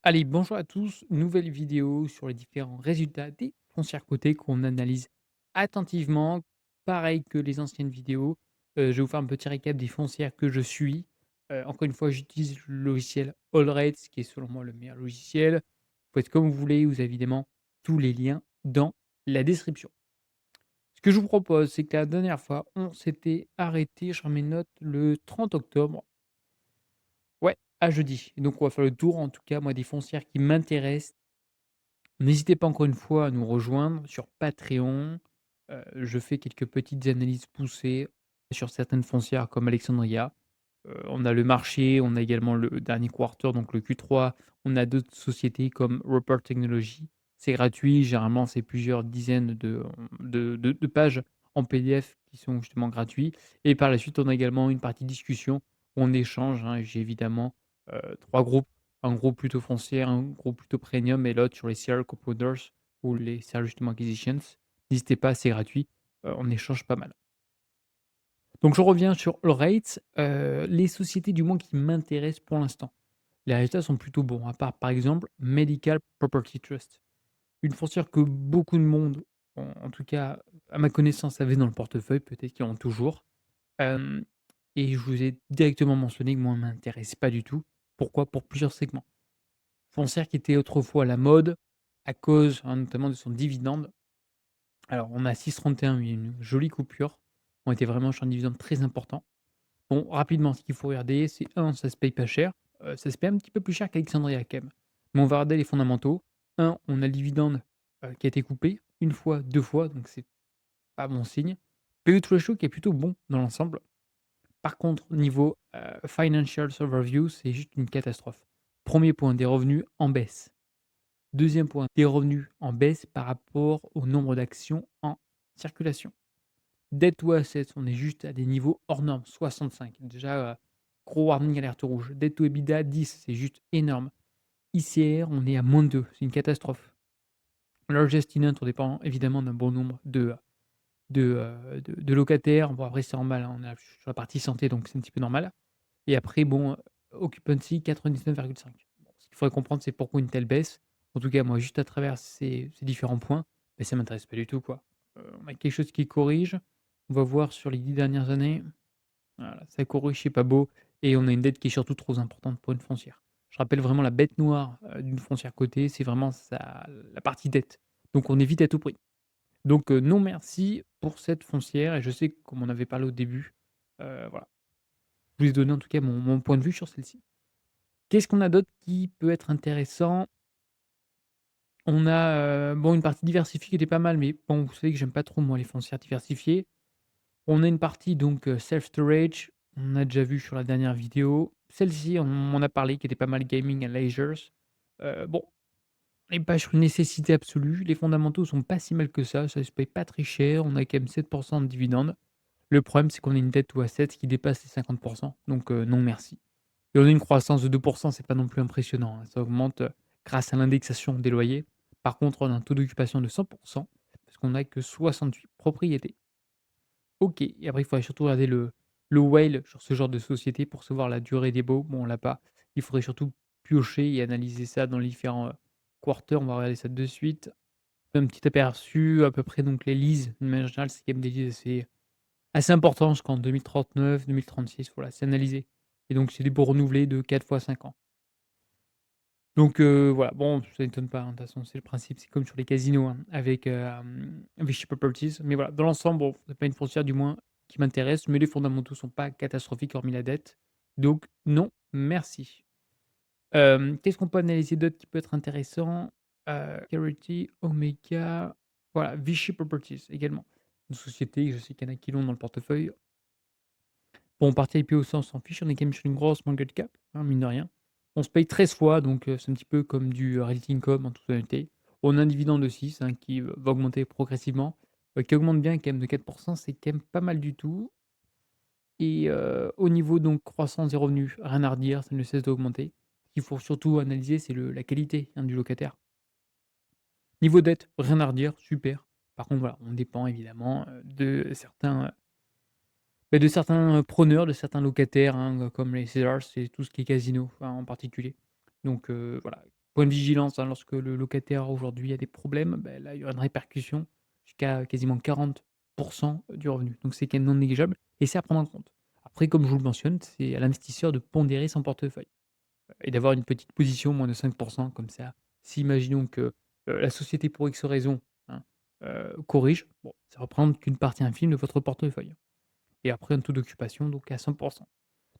Allez, bonjour à tous, nouvelle vidéo sur les différents résultats des foncières cotées qu'on analyse attentivement. Pareil que les anciennes vidéos, je vais vous faire un petit récap des foncières que je suis. Encore une fois, j'utilise le logiciel AllRates, qui est selon moi le meilleur logiciel. Vous faites comme vous voulez, vous avez évidemment tous les liens dans la description. Ce que je vous propose, c'est que la dernière fois, on s'était arrêté, je remets une note, le 30 octobre. Ouais, à jeudi. Et donc on va faire le tour, en tout cas, moi, des foncières qui m'intéressent. N'hésitez pas encore une fois à nous rejoindre sur Patreon. Je fais quelques petites analyses poussées sur certaines foncières comme Alexandria. On a le marché, on a également le dernier quarter, donc le Q3. On a d'autres sociétés comme Roper Technology. C'est gratuit, généralement c'est plusieurs dizaines de pages en PDF qui sont justement gratuits. Et par la suite, on a également une partie discussion où on échange, hein. J'ai évidemment 3 groupes, un groupe plutôt foncier, un groupe plutôt premium et l'autre sur les serial compounders ou les serial justement acquisitions. N'hésitez pas, c'est gratuit, on échange pas mal. Donc je reviens sur le rate, les sociétés du moins qui m'intéressent pour l'instant. Les résultats sont plutôt bons, à part par exemple Medical Property Trust. Une foncière que beaucoup de monde, en tout cas à ma connaissance, avait dans le portefeuille, peut-être qu'ils en ont toujours. Hem Et je vous ai directement mentionné que moi, elle m'intéresse pas du tout. Pourquoi? Pour plusieurs segments. Foncière qui était autrefois à la mode à cause, hein, notamment de son dividende. Alors on a 6,31, oui, une jolie coupure. On était vraiment sur un dividende très important. Bon, rapidement, ce qu'il faut regarder, c'est un, ça se paye pas cher, ça se paye un petit peu plus cher qu'Alexandria quand même. Mais on va regarder les fondamentaux. Un, on a le dividende, qui a été coupé une fois, 2 fois, donc c'est pas bon signe. PE to ratio qui est plutôt bon dans l'ensemble. Par contre, niveau, financials overview, c'est juste une catastrophe. Premier point, des revenus en baisse. Deuxième point, des revenus en baisse par rapport au nombre d'actions en circulation. Debt to assets, on est juste à des niveaux hors normes, 65. Déjà, gros warning, alerte rouge. Debt to EBITDA, 10, c'est juste énorme. ICR, on est à -2, c'est une catastrophe. Largest tenant, on dépend évidemment d'un bon nombre de locataires. Bon, après, c'est normal, hein, on est sur la partie santé, donc c'est un petit peu normal. Et après, bon, occupancy 99,5. Bon, ce qu'il faudrait comprendre, c'est pourquoi une telle baisse. En tout cas, moi, juste à travers ces différents points, beh, ça m'intéresse pas du tout, quoi. On a quelque chose qui corrige. On va voir sur les 10 dernières années. Voilà, ça corrige, c'est pas beau et on a une dette qui est surtout trop importante pour une foncière. Je rappelle vraiment la bête noire, d'une foncière cotée, c'est vraiment sa la partie dette. Donc on évite à tout prix. Donc non merci pour cette foncière et je sais, comme on avait parlé au début, voilà. Je vous ai donné en tout cas mon point de vue sur celle-ci. Qu'est-ce qu'on a d'autre qui peut être intéressant? On a, bon, une partie diversifiée qui était pas mal, mais bon, vous savez que j'aime pas trop moi les foncières diversifiées. On a une partie donc, self-storage, on a déjà vu sur la dernière vidéo. Celle-ci, on m'en a parlé, qui était pas mal gaming and leisures. Bon, on n'est pas sur une nécessité absolue. Les fondamentaux sont pas si mal que ça se paye pas très cher. On a quand même 7 de dividendes. Le problème, c'est qu'on a une dette to assets qui dépasse les 50, donc non merci. Et on a une croissance de 2, c'est pas non plus impressionnant, hein. Ça augmente, grâce à l'indexation des loyers. Par contre, on a un taux d'occupation de 100 parce qu'on a que 68 propriétés. OK, et après il faudrait surtout regarder le whale sur ce genre de société pour savoir la durée des baux. Bon, on l'a pas. Il faudrait surtout piocher et analyser ça dans les différents, quarters. On va regarder ça de suite. Un petit aperçu à peu près, donc les leases, d'une manière générale, c'est quand même des leases assez importants jusqu'en 2039-2036, voilà, c'est analysé et donc c'est des baux renouvelés de 4 fois 5 ans. Donc voilà, bon, ça étonne pas, hein, de toute façon, c'est le principe, c'est comme sur les casinos, hein, avec, Vichy Properties. Mais voilà, dans l'ensemble, bon, c'est pas une foncière du moins qui m'intéresse, mais les fondamentaux sont pas catastrophiques hormis la dette. Donc non, merci. Qu'est-ce qu'on peut analyser d'autre qui peut être intéressant? Security, Omega, voilà, Vichy Properties également. Une société, je sais qu'il y en a qui l'ont dans le portefeuille. Bon, partie IPO, ça, on s'en fiche, on est quand même sur une grosse market cap, hein, mine de rien. On se paye 13 fois, donc c'est un petit peu comme du, Realty Income en toute honnêteté. On a un dividende aussi, hein, qui, va augmenter progressivement, qui augmente bien quand même de 4, c'est quand même pas mal du tout et au niveau donc croissance des revenus, rien à redire, ça ne cesse d'augmenter. Ce qu'il faut surtout analyser, c'est la qualité, hein, du locataire. Niveau dette, rien à redire, super. Par contre, voilà, on dépend évidemment, de certains, preneurs, de certains locataires, hein, comme les Caesars et tout ce qui est casino, enfin, en particulier. Donc voilà. Point de vigilance, hein, lorsque le locataire aujourd'hui a des problèmes, beh, là, il y aura une répercussion jusqu'à quasiment 40 du revenu. Donc c'est quand même non négligeable et c'est à prendre en compte. Après, comme je vous le mentionne, c'est à l'investisseur de pondérer son portefeuille et d'avoir une petite position, moins de 5 comme ça. Si imaginons que, la société pour X raison, hein, corrige, bon, ça représente qu'une partie infime de votre portefeuille et après un taux d'occupation donc à 100.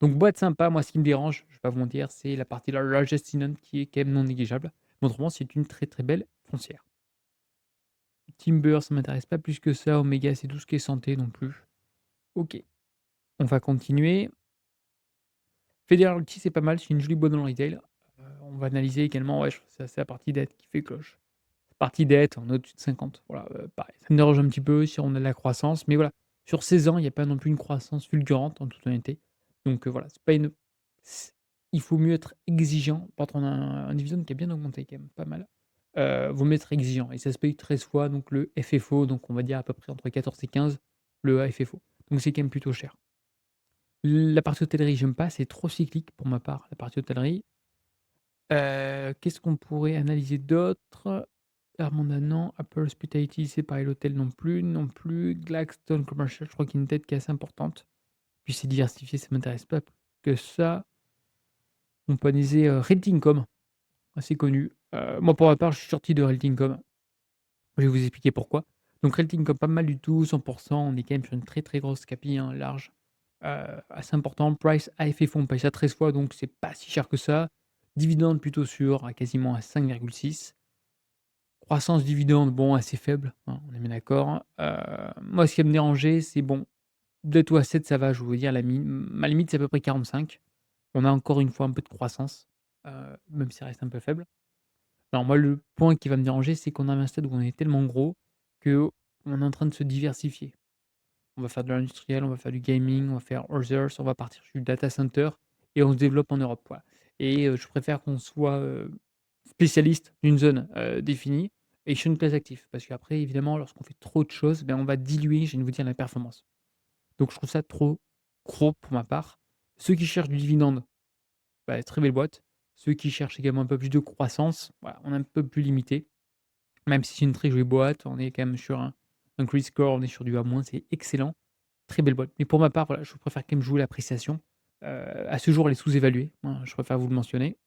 Donc boîte sympa, moi ce qui me dérange, je vais pas vous mentir, c'est la partie la largest tenant qui est quand même non négligeable. Mais autrement, c'est une très, très belle foncière. Timber, ça m'intéresse pas plus que ça. Omega, c'est tout ce qui est santé non plus. OK, on va continuer. Federalty, c'est pas mal, c'est une jolie boîte dans le retail. On va analyser également, ouais, je c'est la partie dette qui fait cloche. Partie dette, on est au-dessus de 50, voilà, pareil, ça me dérange un petit peu si on a de la croissance, mais voilà, sur 16 ans, il y a pas non plus une croissance fulgurante en toute honnêteté. Donc voilà, c'est pas une c il faut mieux être exigeant. Par contre, on a un dividende qui a bien augmenté quand même, pas mal. Vaut mieux être exigeant et ça se paye 13 fois donc le FFO, donc on va dire à peu près entre 14 et 15 le FFO. Donc c'est quand même plutôt cher. La partie hôtellerie, j'aime pas, c'est trop cyclique pour ma part, la partie hôtellerie. Qu'est-ce qu'on pourrait analyser d'autre? Armada non, Apple Hospitality, c'est pareil, l'hôtel non plus, non plus. Glaxstone Commercial, je crois qu'il y a une tête qui est assez importante. Puis c'est diversifié, ça m'intéresse pas plus que ça. On peut analyser, Redingcom, assez connu. Moi pour ma part, je suis sorti de Redingcom. Je vais vous expliquer pourquoi. Donc Redingcom, pas mal du tout, 100. On est quand même sur une très, très grosse capi, hein, large, assez important. Price à FFO, on paye ça 13 fois, donc c'est pas si cher que ça. Dividende plutôt sûr, à quasiment à 5,6. Croissance dividende, bon, assez faible, hein, on est bien d'accord. Moi, ce qui va me déranger, c'est bon, 2 ou à 7, ça va, je vais vous dire ma limite, c'est à peu près 45. On a encore une fois un peu de croissance, même si ça reste un peu faible. Alors moi, le point qui va me déranger, c'est qu'on arrive à un stade où on est tellement gros qu'on est en train de se diversifier. On va faire de l'industriel, on va faire du gaming, on va faire others, on va partir sur du data center et on se développe en Europe, voilà. Et je préfère qu'on soit, spécialiste d'une zone, définie et sur une place active. Parce qu'après évidemment lorsqu'on fait trop de choses, ben, on va diluer, j'ai envie de vous dire, la performance. Donc je trouve ça trop gros pour ma part. Ceux qui cherchent du dividende, bah, très belle boîte. Ceux qui cherchent également un peu plus de croissance, voilà, on est un peu plus limité. Même si c'est une très jolie boîte, on est quand même sur un credit score, on est sur du A-, c'est excellent. Très belle boîte. Mais pour ma part, voilà, je préfère quand même jouer l'appréciation. À ce jour, elle est sous-évaluée, hein, je préfère vous le mentionner.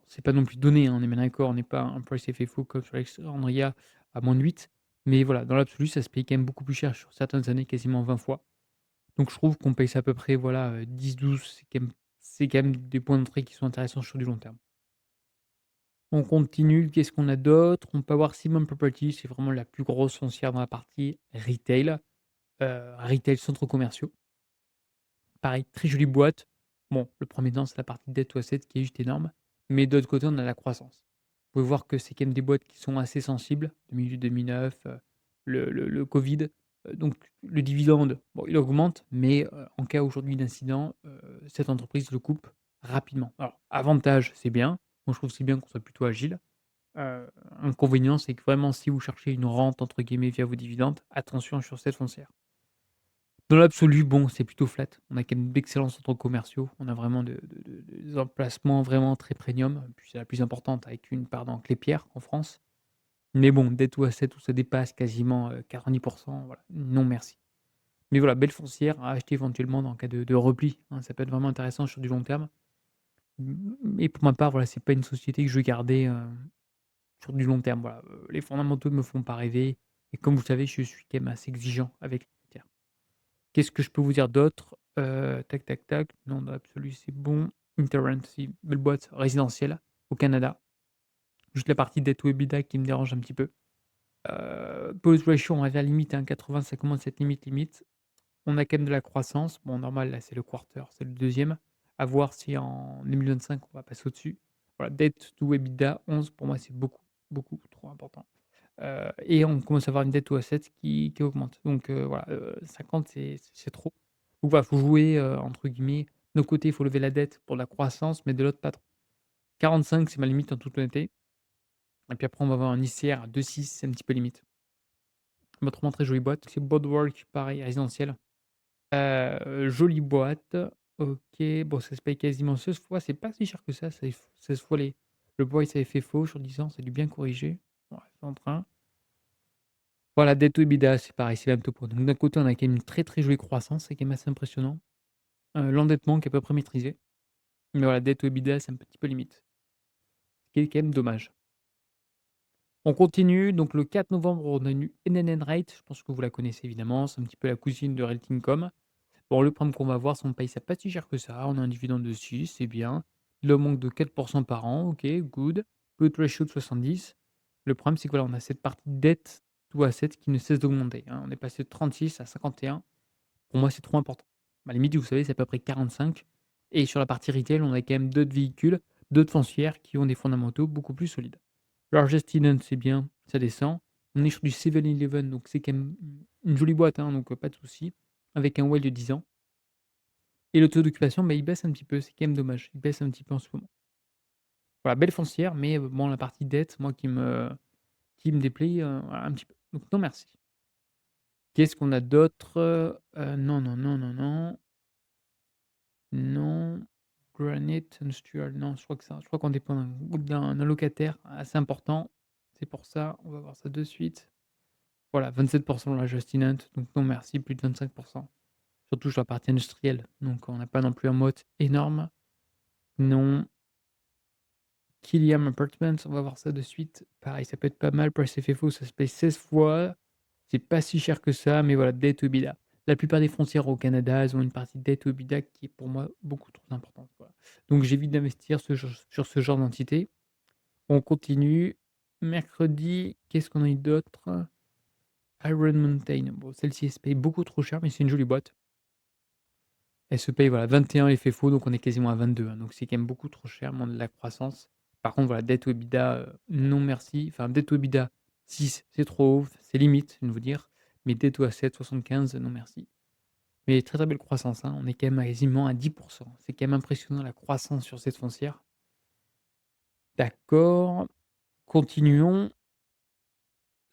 C'est pas non plus donné, hein, on est bien d'accord, on n'est pas un price FFO comme sur Alexandria à -8. Mais voilà, dans l'absolu, ça se paye quand même beaucoup plus cher sur certaines années, quasiment 20 fois. Donc je trouve qu'on paye ça à peu près, voilà, 10-12, c'est quand même des points d'entrée qui sont intéressants sur du long terme. On continue, qu'est-ce qu'on a d'autre? On peut avoir Simon Property, c'est vraiment la plus grosse foncière dans la partie retail, retail centres commerciaux. Pareil, très jolie boîte. Bon, le premier temps, c'est la partie debt to asset qui est juste énorme, mais de l'autre côté, on a la croissance. Vous pouvez voir que c'est quand même des boîtes qui sont assez sensibles, 2008-2009, le covid, donc le dividende, bon, il augmente, mais en cas aujourd'hui d'incident, cette entreprise le coupe rapidement. Alors avantage, c'est bien. Moi, je trouve que c'est bien qu'on soit plutôt agile. Heu, inconvénient, c'est que vraiment si vous cherchez une «rente» entre guillemets via vos dividendes, attention sur cette foncière. Dans l'absolu, bon, c'est plutôt flat. On a quand même d'excellents centres commerciaux. On a vraiment des emplacements vraiment très premium, puis c'est la plus importante avec une part dans Clépierre en France. Mais bon, debt to asset où ça dépasse quasiment, 90, voilà, non merci. Mais voilà, belle foncière à acheter éventuellement dans le cas de repli, hein, ça peut être vraiment intéressant sur du long terme. Mais pour ma part, voilà, c'est pas une société que je vais garder, sur du long terme, voilà, les fondamentaux ne me font pas rêver et comme vous savez, je suis quand même assez exigeant avec les critères. Qu'est-ce que je peux vous dire d'autre? Tac, tac, tac. Non, dans l'absolu, c'est bon. Interrent, si, belle boîte résidentielle au Canada. Juste la partie dette ou EBITDA qui me dérange un petit peu. Pose ratio, on va vers limite, hein, 80, ça commence à être limite, limite. On a quand même de la croissance. Bon, normal, là, c'est le quarter, c'est le deuxième. À voir si en 2025, on va passer au-dessus. Voilà, dette to EBITDA, 11, pour moi, c'est beaucoup, beaucoup trop important. Et on commence à avoir une dette to assets qui augmente. Donc voilà, 50 c'est trop. Donc voilà, faut jouer, entre guillemets, d'un côté, il faut lever la dette pour la croissance, mais de l'autre, pas trop. 45, c'est ma limite en toute honnêteté et puis après on va avoir un ICR à 2,6, c'est un petit peu limite. Mais autrement, très jolie boîte. C'est Boardwalk, pareil, résidentiel. Jolie boîte, OK. Bon, ça se paye quasiment 16 fois, c'est pas si cher que ça, 16 fois Le bois, il s'avait fait faux sur 10 ans, c'est du bien corrigé. Ouais, c'est en train. Voilà, dette to EBITDA, c'est pareil, c'est le même topo. Donc d'un côté, on a quand même une très, très jolie croissance, c'est quand même assez impressionnant. L'endettement qui est à peu près maîtrisé. Mais voilà, dette to EBITDA, c'est un petit peu limite, ce qui est quand même dommage. On continue, donc le 4 novembre, on a eu NNN Rate, je pense que vous la connaissez évidemment, c'est un petit peu la cousine de Realty.com. Bon, le problème qu'on va voir, c'est qu'on paye ça pas si cher que ça, on a un dividende de 6, c'est bien. Il augmente de 4 par an, OK, good. Good ratio de 70. Le problème, c'est que voilà, on a cette partie dette to asset qui ne cesse d'augmenter, hein. On est passé de 36 à 51. Pour moi, c'est trop important. À la limite, vous savez, c'est à peu près 45 et sur la partie retail, on a quand même d'autres véhicules, d'autres foncières qui ont des fondamentaux beaucoup plus solides. Largest tenant, c'est bien, ça descend. On est sur du 7-Eleven, donc c'est quand même une jolie boîte, hein, donc pas de souci, avec un WALE de 10 ans et le taux d'occupation, bah, il baisse un petit peu, c'est quand même dommage. Il baisse un petit peu en ce moment. Voilà, belle foncière, mais bon, la partie dette, moi, qui me déplaît, voilà, un petit peu. Donc non, merci. Qu'est-ce qu'on a d'autre? Non, non, non, non, non, non. Granite Industrial, non, je crois qu'on dépend d'un locataire assez important. C'est pour ça, on va voir ça de suite. Voilà, 27 la Justinant, donc non merci, plus de 25. Surtout sur la partie industrielle, donc on n'a pas non plus un moat énorme. Non. Killiam Apartments, on va voir ça de suite. Pareil, ça peut être pas mal. Price FFO, ça se paye 16 fois. C'est pas si cher que ça, mais voilà, dette to EBITDA. La plupart des foncières au Canada, elles ont une partie dette to EBITDA qui est pour moi beaucoup trop importante, voilà. Donc j'évite d'investir sur ce genre d'entité. On continue. Mercredi, qu'est-ce qu'on a eu d'autre? Iron Mountain. Bon, celle-ci, elle se paye beaucoup trop cher, mais c'est une jolie boîte. Elle se paye, voilà, 21 l'effet faux, donc on est quasiment à 22, hein, donc c'est quand même beaucoup trop cher, moins de la croissance. Par contre, voilà, dette to EBITDA, non merci. Enfin, dette to EBITDA 6, c'est trop haut, c'est limite, je viens de vous dire. Mais dette to asset 75, non merci. Mais très, très belle croissance, hein, on est quand même à quasiment à 10. C'est quand même impressionnant la croissance sur cette foncière. D'accord, continuons.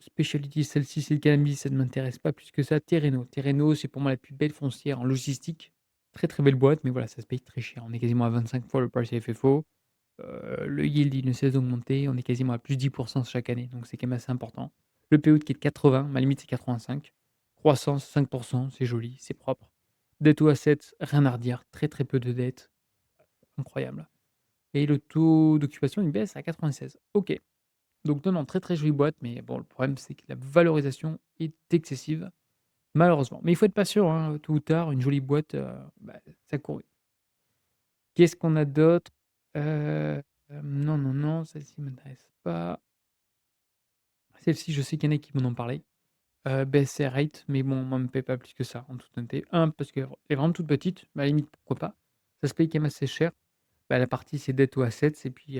Specialty, celle-ci, c'est le cannabis, ça ne m'intéresse pas plus que ça. Terreno. Terreno, c'est pour moi la plus belle foncière en logistique. Très, très belle boîte, mais voilà, ça se paye très cher. On est quasiment à 25 fois le price FFO. Le yield, il ne cesse d'augmenter. On est quasiment à plus de 10 chaque année, donc c'est quand même assez important. Le PO qui est de 80, ma limite c'est 85. Croissance 5, c'est joli, c'est propre. Debt to assets, rien à redire. Très, très peu de dettes. Incroyable. Et le taux d'occupation, il baisse à 96. OK. Donc non, non, très, très jolie boîte, mais bon, le problème, c'est que la valorisation est excessive, malheureusement. Mais il faut être patient, hein, tôt ou tard, une jolie boîte, bah, ça court. Qu'est-ce qu'on a d'autre? Non, non, non, celle-ci m'intéresse pas. Celle-ci, je sais qu'il y en a qui m'en ont parlé. BSC Rate, mais bon, moi, elle me paye pas plus que ça, en toute honnêteté. Parce qu'elle est vraiment toute petite, mais à la limite, pourquoi pas. Ça se paye quand même assez cher. Bah, la partie, c'est debt to assets et puis,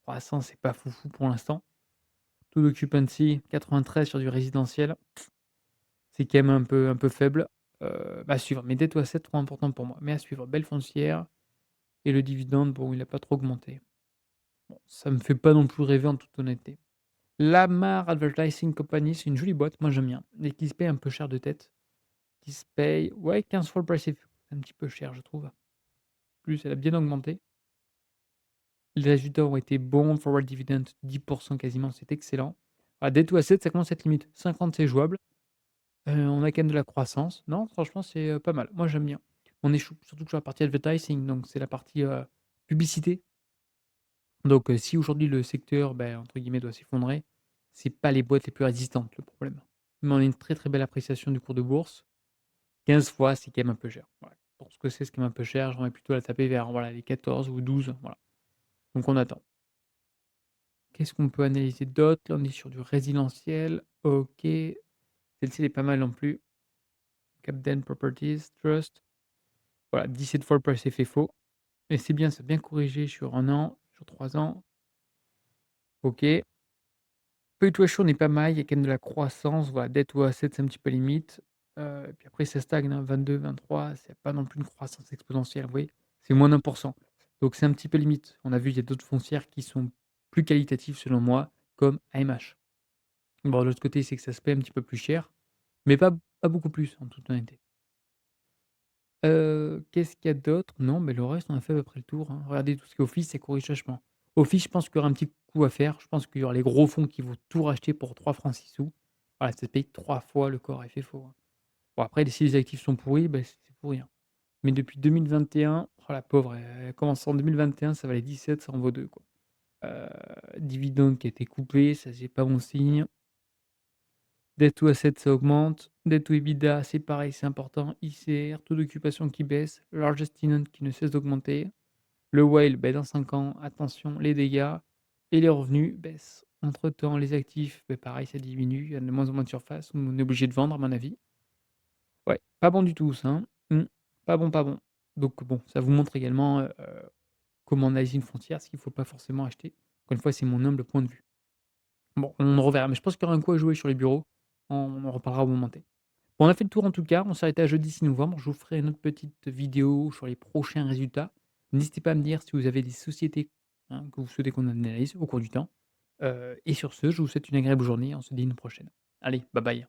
croissance, c'est pas foufou pour l'instant. Taux d'occupancy, 93 sur du résidentiel. C'est quand même un peu faible. À suivre. Mais debt to asset, trop important pour moi. Mais à suivre. Belle foncière et le dividende, bon, il a pas trop augmenté. Bon, ça me fait pas non plus rêver en toute honnêteté. Lamar Advertising Company, c'est une jolie boîte, moi j'aime bien. Et qui se paye un peu cher de tête. Qui se paye, ouais, 15 fois le price effective. C'est un petit peu cher, je trouve. Plus, elle a bien augmenté. Les résultats ont été bons. Forward dividend, 10 quasiment, c'est excellent. Ah, debt to asset, ça commence à être limite. 50, c'est jouable. On a quand même de la croissance. Non, franchement, c'est, pas mal. Moi, j'aime bien. On est surtout sur la partie advertising, donc c'est la partie, publicité. Donc, si aujourd'hui le secteur, ben, entre guillemets, «doit s'effondrer», c'est pas les boîtes les plus résistantes le problème. Mais on a une très, très belle appréciation du cours de bourse. 15 fois, c'est quand même un peu cher. Voilà. Pour ce que c'est quand même un peu cher. J'aimerais plutôt la taper vers, voilà, les 14 ou 12, voilà. Donc on attend. Qu'est-ce qu'on peut analyser d'autre? Là, on est sur du résidentiel. OK. Celle-ci, elle est pas mal non plus. Capden Properties Trust. Voilà, 17 fois le price FFO et c'est bien, c'est bien corrigé sur 1 an, sur 3 ans. OK. Fluctuation n'est pas mal, il y a quand même de la croissance, voilà, dette ou asset, c'est un petit peu limite. Et puis après ça stagne, hein, 22-23, c'est pas non plus une croissance exponentielle, vous voyez? C'est moins d'1. Donc c'est un petit peu limite. On a vu, il y a d'autres foncières qui sont plus qualitatives selon moi, comme AMH. Bon, de l'autre côté, c'est que ça se paie un petit peu plus cher, mais pas beaucoup plus, en toute honnêteté. Qu'est-ce qu'il y a d'autre? Non, mais le reste, on a fait à peu près le tour, hein. Regardez tout ce qui est office, ça corrige vachement. Office, je pense qu'il y aura un petit coup à faire. Je pense qu'il y aura les gros fonds qui vont tout racheter pour 3 francs 6 sous. Voilà, ça te paye 3 fois le corps effet faux, hein. Bon après si les actifs sont pourris, bah, c'est pourri, hein. Mais depuis 2021, oh la pauvre, elle commence en 2021, ça valait 17, ça en vaut 2 quoi. Heu, dividende qui a été coupé, ça c'est pas bon signe. Debt to asset, ça augmente. Debt to EBITDA, c'est pareil, c'est important. ICR, taux d'occupation qui baisse. Largest tenant qui ne cesse d'augmenter. Le whale, beh, dans 5 ans, attention, les dégâts et les revenus baissent. Entre-temps, les actifs, beh, pareil, ça diminue. Il y a de moins en moins de surface. On est obligé de vendre, à mon avis. Ouais, pas bon du tout ça, hein. Mmh. Pas bon, pas bon. Donc bon, ça vous montre également, comment on analyse une frontière, ce qu'il ne faut pas forcément acheter. Encore une fois, c'est mon humble point de vue. Bon, on reverra, mais je pense qu'il y aura un coup à jouer sur les bureaux. On en reparlera au moment T. Bon, on a fait le tour en tout cas, on s'arrête à jeudi 6 novembre. Je vous ferai une autre petite vidéo sur les prochains résultats. N'hésitez pas à me dire si vous avez des sociétés, hein, que vous souhaitez qu'on analyse au cours du temps. Et sur ce, je vous souhaite une agréable journée. On se dit à une prochaine. Allez, bye bye.